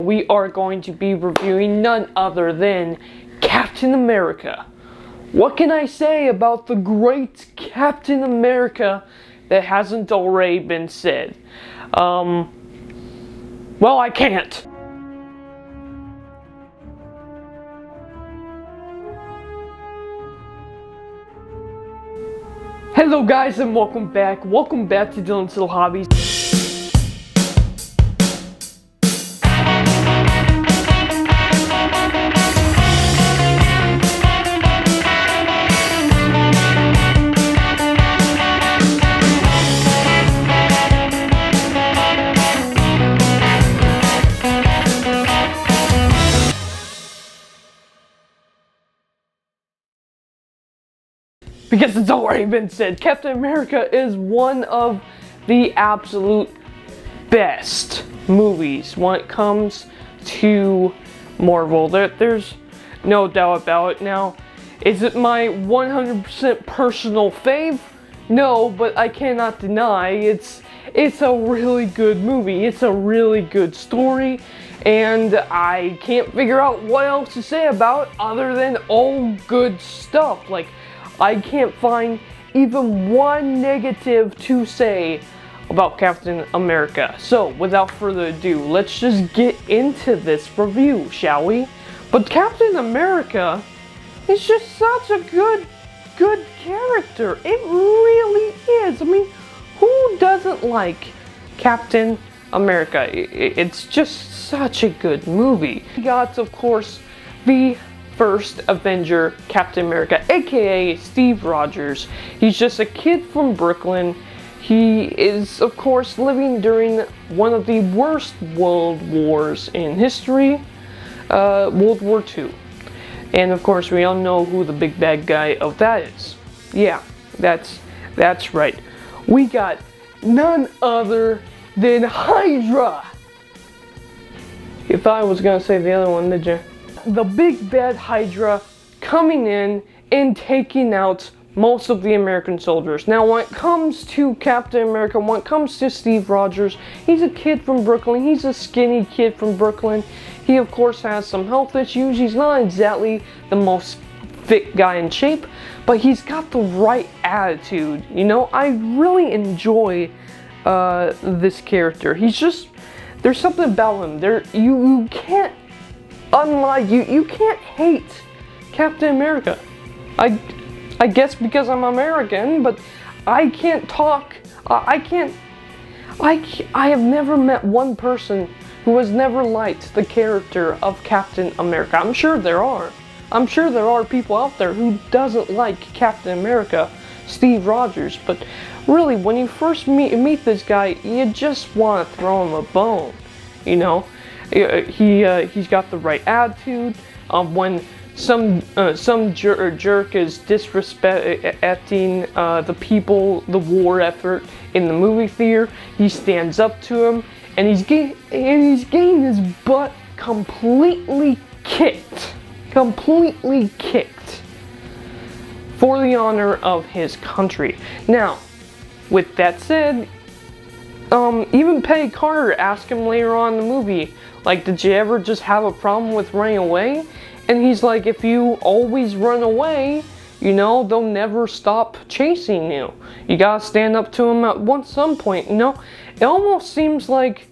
we are going to be reviewing none other than Captain America. What can I say about the great Captain America that hasn't already been said? Well, I can't. Hello guys and welcome back to Dylan's Little Hobbies. Because it's already been said, Captain America is one of the absolute best movies when it comes to Marvel. There's no doubt about it. Now, is it my 100% personal fave? No, but I cannot deny it's a really good movie. It's a really good story, and I can't figure out what else to say about it other than all good stuff. Like, I can't find even one negative to say about Captain America. So, without further ado, let's just get into this review, shall we? But Captain America is just such a good character. It really is. I mean, who doesn't like Captain America? It's just such a good movie. We got, of course, the first Avenger, Captain America, aka Steve Rogers. He's just a kid from Brooklyn. He is, of course, living during one of the worst world wars in history, World War II. And of course, we all know who the big bad guy of that is. Yeah, that's right. We got none other than Hydra. You thought I was gonna say the other one, did you? The big bad Hydra coming in and taking out most of the American soldiers. Now, when it comes to Captain America, when it comes to Steve Rogers, he's a kid from Brooklyn. He's a skinny kid from Brooklyn. He, of course, has some health issues. He's not exactly the most fit guy in shape, but he's got the right attitude. You know, I really enjoy this character. He's just, there's something about him. You can't, unlike you can't hate Captain America. I guess because I'm American, but I can't talk. I have never met one person who has never liked the character of Captain America. I'm sure there are people out there who doesn't like Captain America, Steve Rogers, but really, when you first meet this guy, you just want to throw him a bone, you know? He's got the right attitude. When some jerk is disrespecting the people, the war effort in the movie theater, he stands up to him, and he's getting his butt completely kicked for the honor of his country. Now, with that said, even Peggy Carter asked him later on in the movie, like, did you ever just have a problem with running away? And he's like, if you always run away, you know, they'll never stop chasing you. You gotta stand up to them at some point, you know? It almost seems like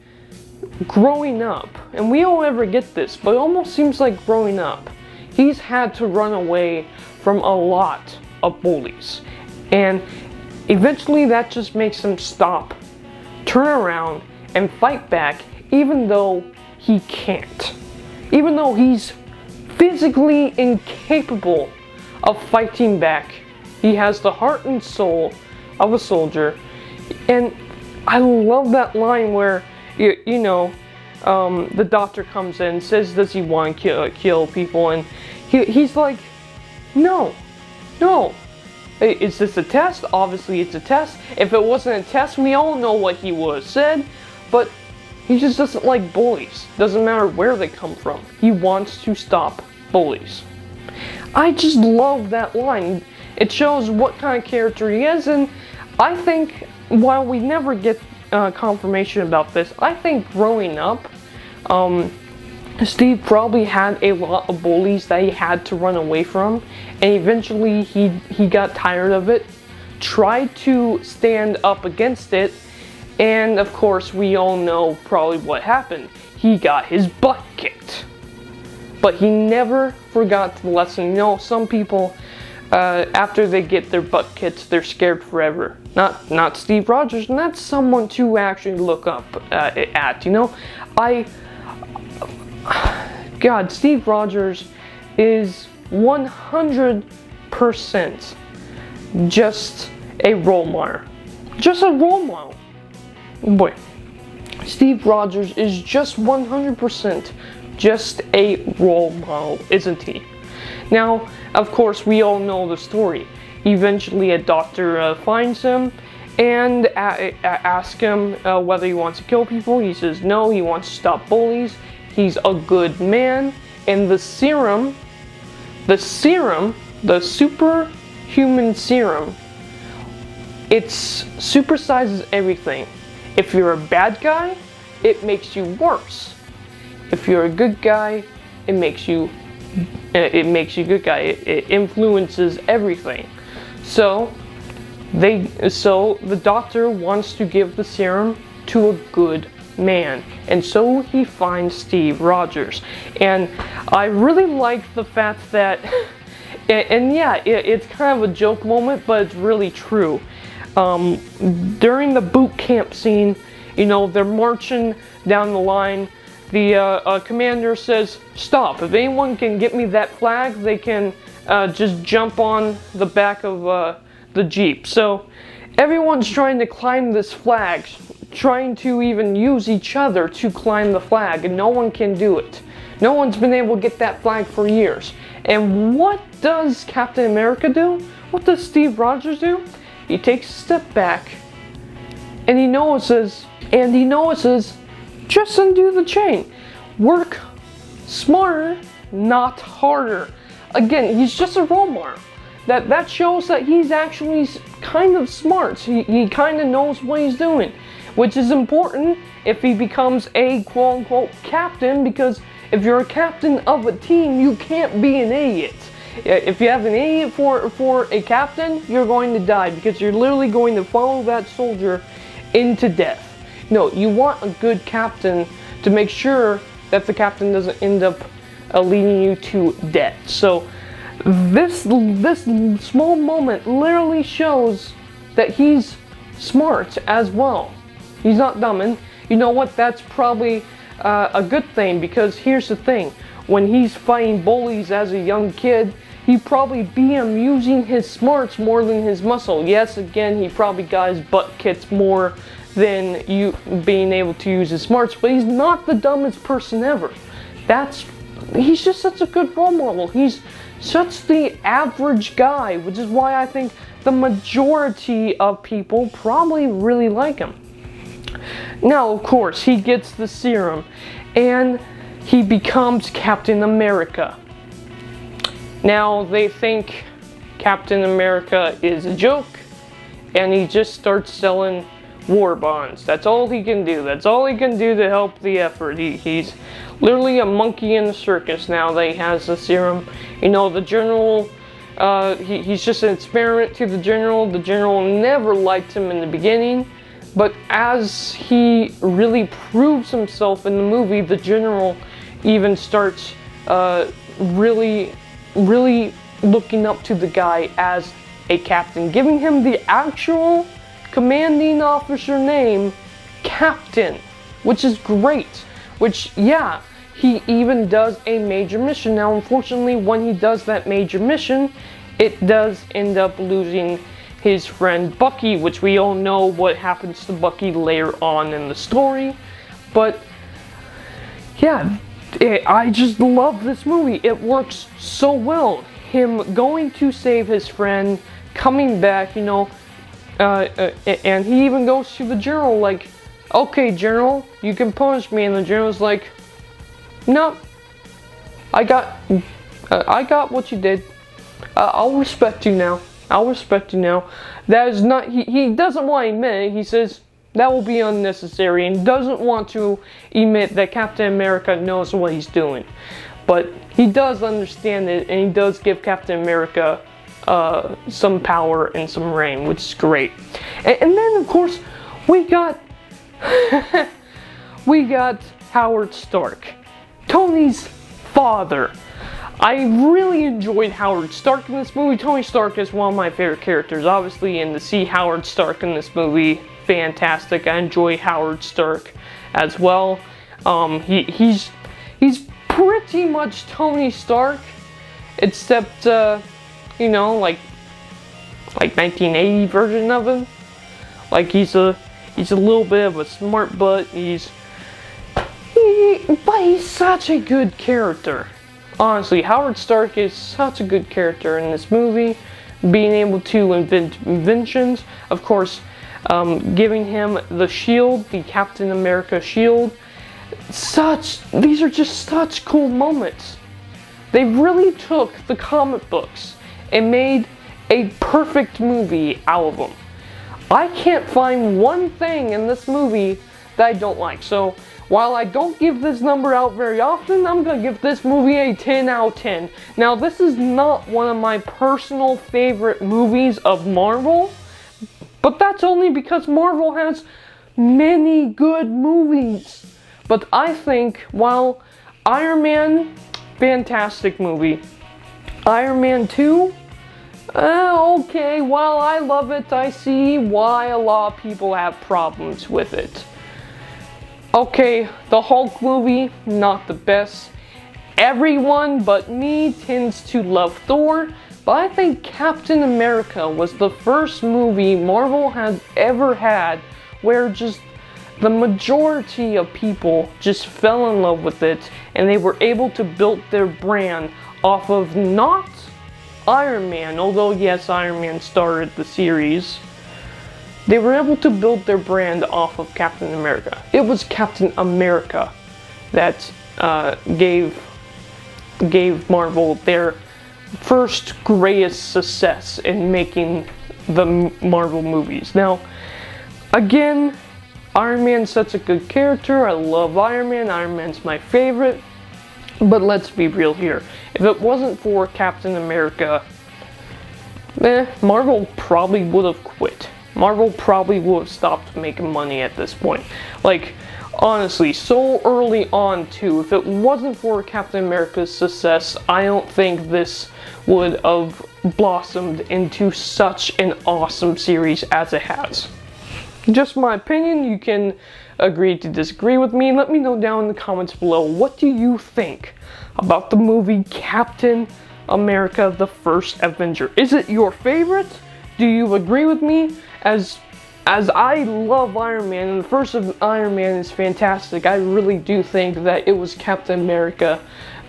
growing up, and we don't ever get this, but it almost seems like growing up, he's had to run away from a lot of bullies. And eventually that just makes him stop, turn around, and fight back, even though he can't. Even though he's physically incapable of fighting back, he has the heart and soul of a soldier. And I love that line where, you know, the doctor comes in and says, does he want to kill people? And he's like, no. Is this a test? Obviously it's a test. If it wasn't a test, we all know what he would have said. But he just doesn't like bullies. Doesn't matter where they come from. He wants to stop bullies. I just love that line. It shows what kind of character he is, and I think, while we never get confirmation about this, I think growing up, Steve probably had a lot of bullies that he had to run away from, and eventually he got tired of it, tried to stand up against it, and of course we all know probably what happened. He got his butt kicked. But he never forgot the lesson. You know, some people, after they get their butt kicked, they're scared forever. Not Steve Rogers, and that's someone to actually look up at, you know? God, Steve Rogers is 100% just a role model. Just a role model. Boy, Steve Rogers is just 100% just a role model, isn't he? Now, of course, we all know the story. Eventually, a doctor finds him and asks him whether he wants to kill people. He says no, he wants to stop bullies. He's a good man. And the serum, the superhuman serum, it supersizes everything. If you're a bad guy, it makes you worse. If you're a good guy, it makes you good guy. It influences everything. So the doctor wants to give the serum to a good man, and so he finds Steve Rogers. And I really like the fact that, and yeah, it's kind of a joke moment, but it's really true. During the boot camp scene, you know, they're marching down the line. The commander says, "Stop. If anyone can get me that flag, they can just jump on the back of the Jeep." So everyone's trying to climb this flag, trying to even use each other to climb the flag, and no one can do it. No one's been able to get that flag for years. And what does Captain America do? What does Steve Rogers do? He takes a step back, and he notices, just undo the chain. Work smarter, not harder. Again, he's just a role model. That shows that he's actually kind of smart. He kind of knows what he's doing, which is important if he becomes a quote-unquote captain, because if you're a captain of a team, you can't be an idiot. If you have an idiot for a captain, you're going to die, because you're literally going to follow that soldier into death. No, you want a good captain to make sure that the captain doesn't end up leading you to death. So this small moment literally shows that he's smart as well. He's not dumb, and you know what? That's probably a good thing, because here's the thing. When he's fighting bullies as a young kid, he'd probably be using his smarts more than his muscle. Yes, again, he probably got his butt kicked more than you being able to use his smarts, but he's not the dumbest person ever. He's just such a good role model. He's such the average guy, which is why I think the majority of people probably really like him. Now, of course, he gets the serum, and he becomes Captain America. Now, they think Captain America is a joke, and he just starts selling war bonds. That's all he can do. That's all he can do to help the effort. He's literally a monkey in the circus now that he has the serum. You know, the general, he's just an experiment to the general. The general never liked him in the beginning, but as he really proves himself in the movie, the general even starts really looking up to the guy as a captain, giving him the actual commanding officer name, Captain, which is great. Which, yeah, he even does a major mission. Now, unfortunately, when he does that major mission, it does end up losing his friend Bucky, which we all know what happens to Bucky later on in the story. But yeah, I just love this movie. It works so well. Him going to save his friend, coming back, you know, and he even goes to the general like, "Okay, general, you can punish me." And the general's like, "No, I got what you did. I'll respect you now. I'll respect you now." That is not, he doesn't want to admit it. He says, That will be unnecessary, and doesn't want to admit that Captain America knows what he's doing. But he does understand it, and he does give Captain America some power and some reign, which is great. And then, of course, we got we got Howard Stark, Tony's father. I really enjoyed Howard Stark in this movie. Tony Stark is one of my favorite characters, obviously, and to see Howard Stark in this movie, fantastic. I enjoy Howard Stark as well. He's pretty much Tony Stark, except you know, like 1980 version of him. Like he's a little bit of a smart butt. But he's such a good character. Honestly, Howard Stark is such a good character in this movie. Being able to invent inventions, of course, giving him the shield, the Captain America shield. These are just such cool moments. They really took the comic books and made a perfect movie out of them. I can't find one thing in this movie that I don't like. So while I don't give this number out very often, I'm going to give this movie a 10 out of 10. Now, this is not one of my personal favorite movies of Marvel, but that's only because Marvel has many good movies. But I think, while Iron Man, fantastic movie. Iron Man 2, okay, while I love it, I see why a lot of people have problems with it. Okay, the Hulk movie, not the best. Everyone but me tends to love Thor, but I think Captain America was the first movie Marvel has ever had where just the majority of people just fell in love with it, and they were able to build their brand off of not Iron Man, although yes, Iron Man started the series. They were able to build their brand off of Captain America. It was Captain America that gave Marvel their first greatest success in making the Marvel movies. Now, again, Iron Man's such a good character. I love Iron Man. Iron Man's my favorite. But let's be real here. If it wasn't for Captain America, Marvel probably would have quit. Marvel probably would have stopped making money at this point. Like, honestly, so early on too, if it wasn't for Captain America's success, I don't think this would have blossomed into such an awesome series as it has. Just my opinion. You can agree to disagree with me. Let me know down in the comments below, what do you think about the movie Captain America, the First Avenger? Is it your favorite? Do you agree with me? As I love Iron Man, and the first of Iron Man is fantastic, I really do think that it was Captain America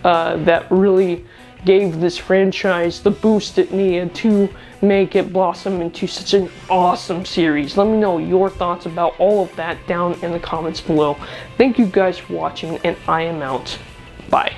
that really gave this franchise the boost it needed to make it blossom into such an awesome series. Let me know your thoughts about all of that down in the comments below. Thank you guys for watching, and I am out. Bye.